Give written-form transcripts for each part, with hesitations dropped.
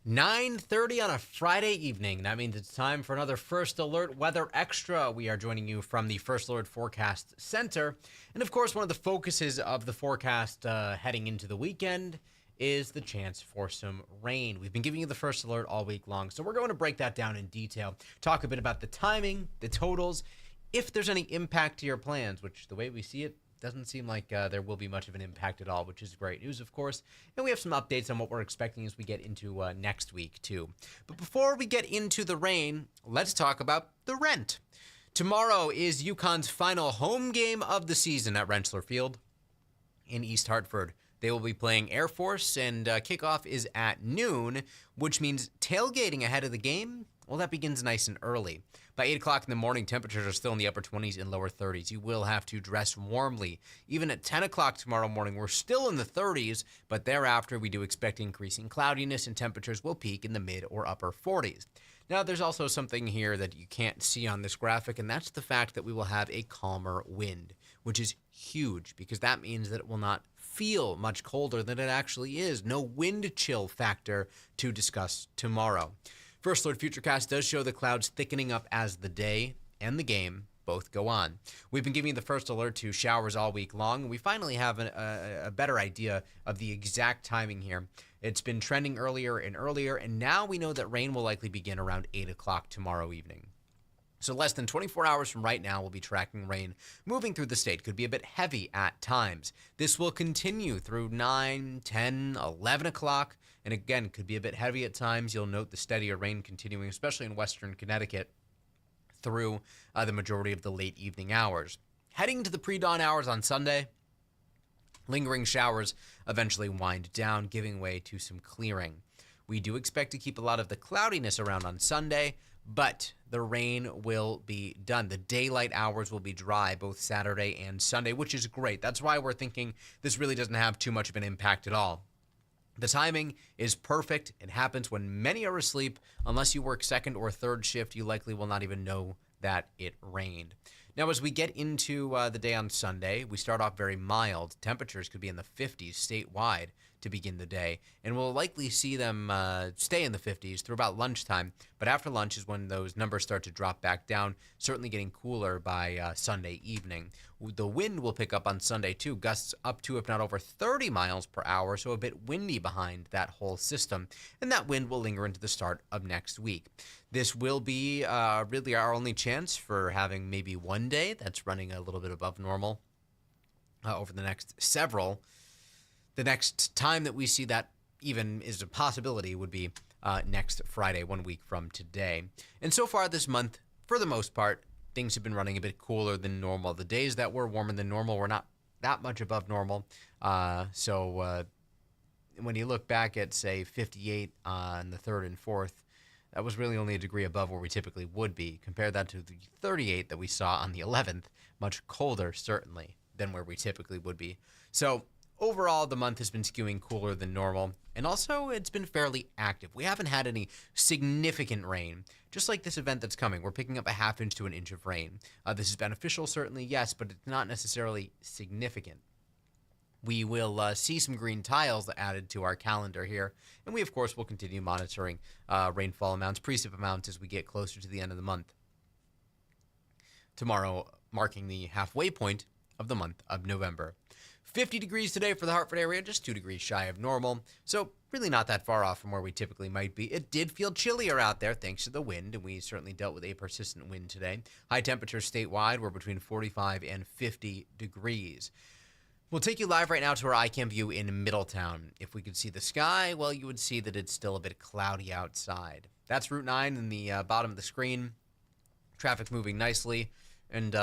9:30 on a Friday evening. That means it's time for another First Alert Weather Extra. We are joining you from the First Alert Forecast Center. And of course, one of the focuses of the forecast heading into the weekend is the chance for some rain. We've been giving you the first alert all week long, so we're going to break that down in detail, talk a bit about the timing, the totals, if there's any impact to your plans, which the way we see it, doesn't seem like there will be much of an impact at all, which is great news, of course. And we have some updates on what we're expecting as we get into next week, too. But before we get into the rain, let's talk about the rent. Tomorrow is UConn's final home game of the season at Rentschler Field in East Hartford. They will be playing Air Force, and kickoff is at noon, which means tailgating ahead of the game, well, that begins nice and early. By 8 o'clock in the morning, temperatures are still in the upper 20s and lower 30s. You will have to dress warmly. Even at 10 o'clock tomorrow morning, we're still in the 30s, but thereafter we do expect increasing cloudiness and temperatures will peak in the mid or upper 40s. Now, there's also something here that you can't see on this graphic, and that's the fact that we will have a calmer wind, which is huge because that means that it will not feel much colder than it actually is. No wind chill factor to discuss tomorrow. First Alert Futurecast does show the clouds thickening up as the day and the game both go on. We've been giving you the first alert to showers all week long, and we finally have a better idea of the exact timing here. It's been trending earlier and earlier, and now we know that rain will likely begin around 8 o'clock tomorrow evening. So less than 24 hours from right now, we'll be tracking rain moving through the state. Could be a bit heavy at times. This will continue through 9, 10, 11 o'clock. And again, could be a bit heavy at times. You'll note the steadier rain continuing, especially in western Connecticut, through the majority of the late evening hours. Heading to the pre-dawn hours on Sunday, lingering showers eventually wind down, giving way to some clearing. We do expect to keep a lot of the cloudiness around on Sunday, but the rain will be done. The daylight hours will be dry both Saturday and Sunday, which is great. That's why we're thinking this really doesn't have too much of an impact at all. The timing is perfect. It happens when many are asleep. Unless you work second or third shift, you likely will not even know that it rained. Now, as we get into the day on Sunday, we start off very mild. Temperatures could be in the 50s statewide to begin the day, and we'll likely see them stay in the 50s through about lunchtime. But after lunch is when those numbers start to drop back down, certainly getting cooler by Sunday evening. The wind will pick up on Sunday, too, gusts up to, if not over 30 miles per hour, so a bit windy behind that whole system. And that wind will linger into the start of next week. This will be really our only chance for having maybe one day that's running a little bit above normal over the next several. The next time that we see that even is a possibility would be next Friday, 1 week from today. And so far this month, for the most part, things have been running a bit cooler than normal. The days that were warmer than normal were not that much above normal. So when you look back at, say, 58 on the 3rd and 4th, that was really only a degree above where we typically would be. Compare that to the 38 that we saw on the 11th. Much colder, certainly, than where we typically would be. So overall, the month has been skewing cooler than normal, and also it's been fairly active. We haven't had any significant rain, just like this event that's coming. We're picking up a half inch to an inch of rain. This is beneficial, certainly, yes, but it's not necessarily significant. We will see some green tiles added to our calendar here, and we, of course, will continue monitoring rainfall amounts, precip amounts as we get closer to the end of the month. Tomorrow marking the halfway point of the month of November. 50 degrees today for the Hartford area, just 2 degrees shy of normal, so really not that far off from where we typically might be. It did feel chillier out there thanks to the wind, and we certainly dealt with a persistent wind today. High temperatures statewide were between 45 and 50 degrees. We'll take you live right now to our iCam view in Middletown. If we could see the sky, well, you would see that it's still a bit cloudy outside. That's Route 9 in the bottom of the screen. Traffic moving nicely, and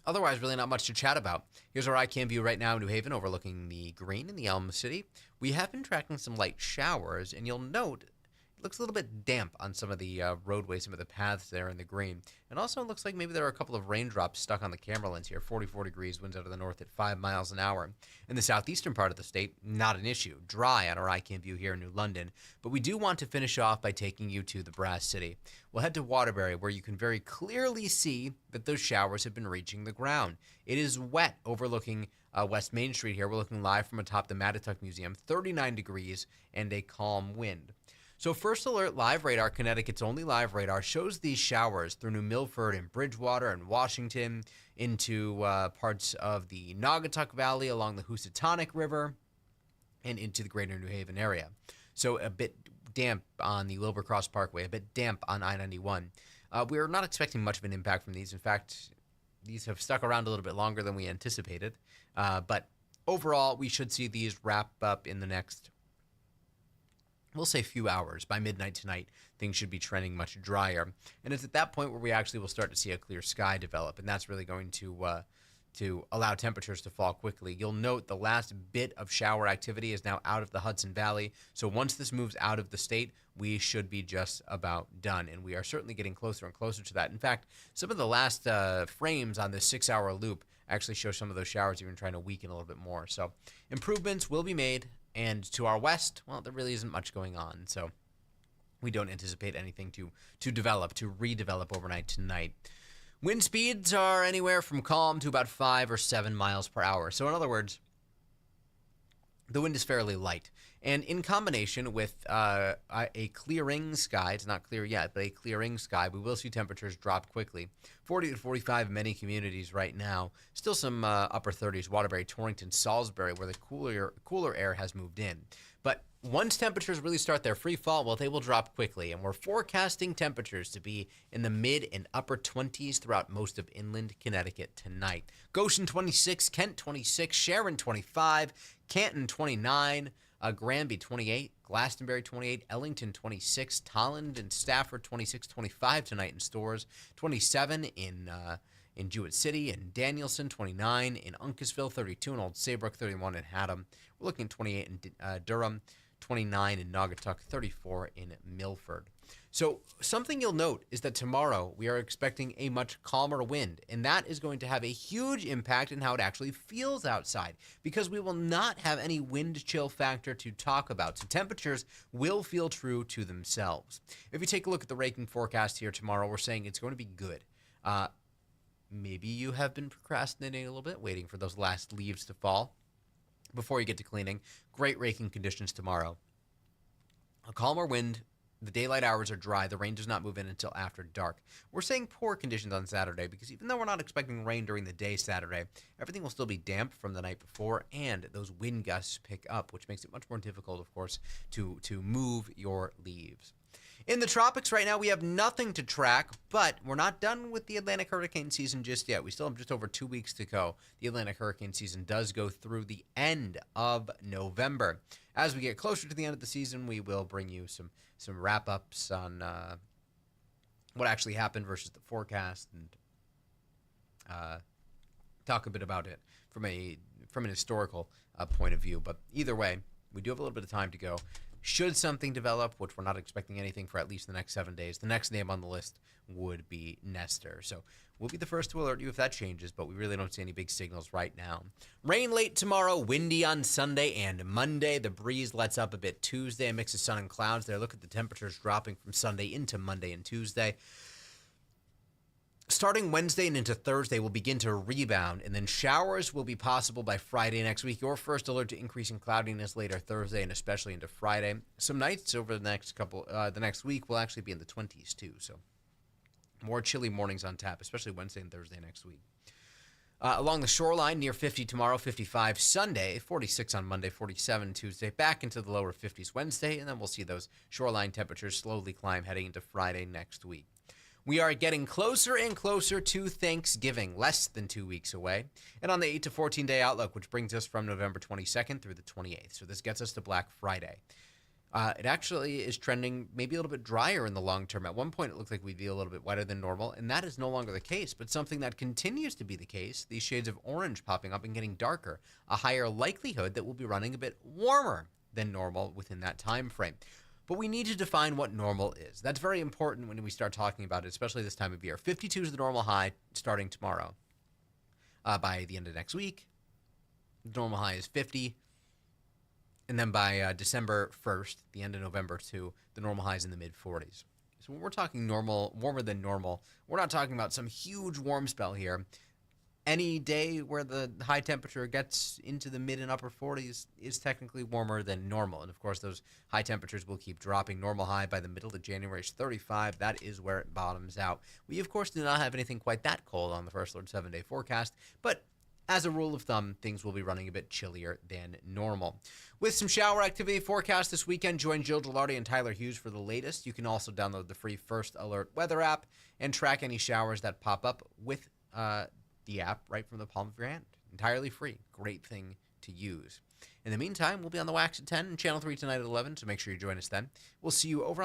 otherwise, really not much to chat about. Here's our iCam view right now in New Haven, overlooking the green in the Elm City. We have been tracking some light showers, and you'll note it looks a little bit damp on some of the roadways, some of the paths there in the green. And also it looks like maybe there are a couple of raindrops stuck on the camera lens here. 44 degrees, winds out of the north at 5 miles an hour. In the southeastern part of the state, not an issue. Dry on our iCam view here in New London. But we do want to finish off by taking you to the Brass City. We'll head to Waterbury, where you can very clearly see that those showers have been reaching the ground. It is wet overlooking West Main Street here. We're looking live from atop the Mattituck Museum. 39 degrees and a calm wind. So First Alert Live Radar, Connecticut's only live radar, shows these showers through New Milford and Bridgewater and Washington into parts of the Naugatuck Valley along the Housatonic River and into the greater New Haven area. So a bit damp on the Wilbur Cross Parkway, a bit damp on I-91. We're not expecting much of an impact from these. In fact, these have stuck around a little bit longer than we anticipated. But overall, we should see these wrap up in the next, we'll say, few hours. By midnight tonight, things should be trending much drier. And it's at that point where we actually will start to see a clear sky develop. And that's really going to allow temperatures to fall quickly. You'll note the last bit of shower activity is now out of the Hudson Valley. So once this moves out of the state, we should be just about done. And we are certainly getting closer and closer to that. In fact, some of the last frames on this 6-hour loop actually show some of those showers even trying to weaken a little bit more. So improvements will be made. And to our west, well, there really isn't much going on. So we don't anticipate anything to redevelop overnight tonight. Wind speeds are anywhere from calm to about 5 or 7 miles per hour. So in other words, the wind is fairly light. And in combination with a clearing sky, it's not clear yet, but a clearing sky, we will see temperatures drop quickly. 40 to 45 in many communities right now. Still some upper 30s, Waterbury, Torrington, Salisbury, where the cooler air has moved in. But once temperatures really start their free fall, well, they will drop quickly. And we're forecasting temperatures to be in the mid and upper 20s throughout most of inland Connecticut tonight. Goshen 26, Kent 26, Sharon 25, Canton 29, Granby 28, Glastonbury 28, Ellington 26, Tolland and Stafford 26, 25 tonight in Stores, 27 in Jewett City, and Danielson 29, in Uncasville 32, in Old Saybrook 31, in Haddam. We're looking at 28 in Durham, 29 in Naugatuck, 34 in Milford. So something you'll note is that tomorrow we are expecting a much calmer wind, and that is going to have a huge impact in how it actually feels outside because we will not have any wind chill factor to talk about. So temperatures will feel true to themselves. If you take a look at the raking forecast here tomorrow, we're saying it's going to be good. Maybe you have been procrastinating a little bit, waiting for those last leaves to fall before you get to cleaning. Great raking conditions tomorrow. A calmer wind. The daylight hours are dry. The rain does not move in until after dark. We're saying poor conditions on Saturday because even though we're not expecting rain during the day Saturday, everything will still be damp from the night before, and those wind gusts pick up, which makes it much more difficult, of course, to move your leaves. In the tropics right now, we have nothing to track, but we're not done with the Atlantic hurricane season just yet. We still have just over 2 weeks to go. The Atlantic hurricane season does go through the end of November. As we get closer to the end of the season, we will bring you some wrap-ups on what actually happened versus the forecast and talk a bit about it from an historical point of view. But either way, we do have a little bit of time to go. Should something develop, which we're not expecting anything for at least the next 7 days, the next name on the list would be Nestor. So we'll be the first to alert you if that changes, but we really don't see any big signals right now. Rain late tomorrow, windy on Sunday and Monday. The breeze lets up a bit Tuesday, a mix of sun and clouds there. Look at the temperatures dropping from Sunday into Monday and Tuesday. Starting Wednesday and into Thursday, we'll begin to rebound, and then showers will be possible by Friday next week. Your first alert to increasing cloudiness later Thursday and especially into Friday. Some nights over the next week will actually be in the 20s too. So more chilly mornings on tap, especially Wednesday and Thursday next week. Along the shoreline, near 50 tomorrow, 55 Sunday, 46 on Monday, 47 Tuesday, back into the lower 50s Wednesday, and then we'll see those shoreline temperatures slowly climb heading into Friday next week. We are getting closer and closer to Thanksgiving, less than 2 weeks away, and on the 8 to 14-day outlook, which brings us from November 22nd through the 28th. So this gets us to Black Friday. It actually is trending maybe a little bit drier in the long term. At one point, it looked like we'd be a little bit wetter than normal, and that is no longer the case, but something that continues to be the case, these shades of orange popping up and getting darker, a higher likelihood that we'll be running a bit warmer than normal within that time frame. But we need to define what normal is. That's very important when we start talking about it, especially this time of year. 52 is the normal high starting tomorrow. By the end of next week, the normal high is 50. And then by December 1st, the end of November too, the normal high is in the mid-40s. So when we're talking normal, warmer than normal, we're not talking about some huge warm spell here. any day where the high temperature gets into the mid and upper 40s is technically warmer than normal. And of course, those high temperatures will keep dropping. Normal high by the middle of January is 35. That is where it bottoms out. We, of course, do not have anything quite that cold on the First Alert 7-day forecast, but as a rule of thumb, things will be running a bit chillier than normal. With some shower activity forecast this weekend, join Jill Gilardi and Tyler Hughes for the latest. You can also download the free First Alert weather app and track any showers that pop up with the app right from the palm of your hand. Entirely free. Great thing to use. In the meantime, we'll be on the Wax at 10 and Channel 3 tonight at 11, so make sure you join us then. We'll see you over on the